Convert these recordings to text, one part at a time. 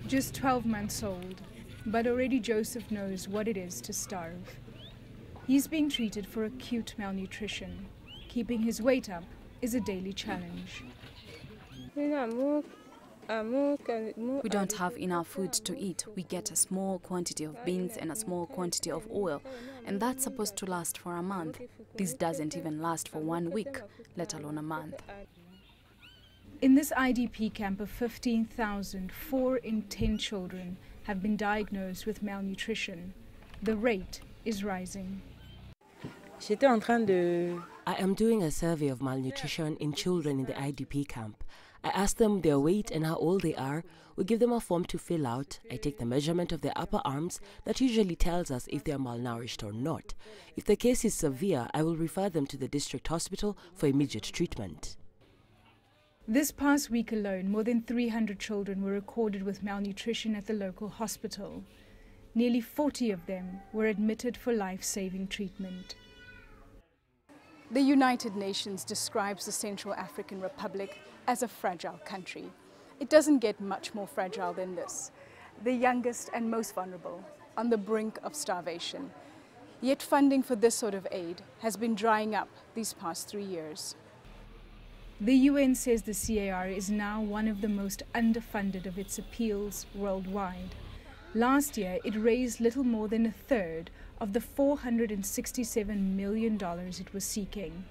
Just 12 months old, but already Joseph knows what it is to starve. He's being treated for acute malnutrition. Keeping his weight up is a daily challenge. We don't have enough food to eat. We get a small quantity of beans and a small quantity of oil, and that's supposed to last for a month. This doesn't even last for 1 week, let alone a month. In this IDP camp of 15,000, 4 in 10 children have been diagnosed with malnutrition. The rate is rising. I am doing a survey of malnutrition in children in the IDP camp. I ask them their weight and how old they are. We give them a form to fill out. I take the measurement of their upper arms. That usually tells us if they are malnourished or not. If the case is severe, I will refer them to the district hospital for immediate treatment. This past week alone, more than 300 children were recorded with malnutrition at the local hospital. Nearly 40 of them were admitted for life-saving treatment. The United Nations describes the Central African Republic as a fragile country. It doesn't get much more fragile than this. The youngest and most vulnerable, on the brink of starvation. Yet funding for this sort of aid has been drying up these past 3 years. The UN says the C.A.R. is now one of the most underfunded of its appeals worldwide. Last year, it raised little more than a third of the $467 million it was seeking.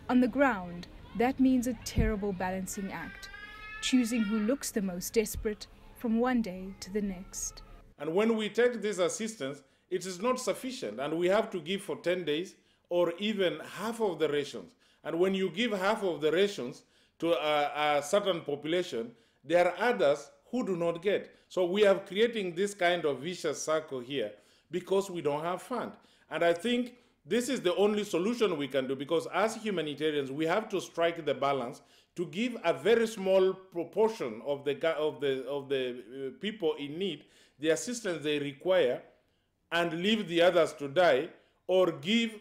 On the ground, that means a terrible balancing act, choosing who looks the most desperate from one day to the next. And when we take this assistance, it is not sufficient, and we have to give for 10 days or even half of the rations. And when you give half of the rations to a certain population, there are others who do not get. So we are creating this kind of vicious circle here because we don't have funds. And I think this is the only solution we can do, because as humanitarians, we have to strike the balance to give a very small proportion of the people in need the assistance they require and leave the others to die, or give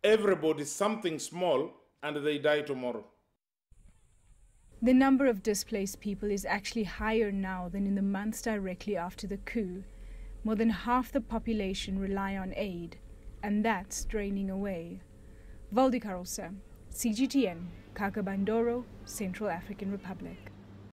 everybody something small and they die tomorrow. The number of displaced people is actually higher now than in the months directly after the coup. More than half the population rely on aid, and that's draining away. Valdi Carolsa, CGTN, Kakabandoro, Central African Republic.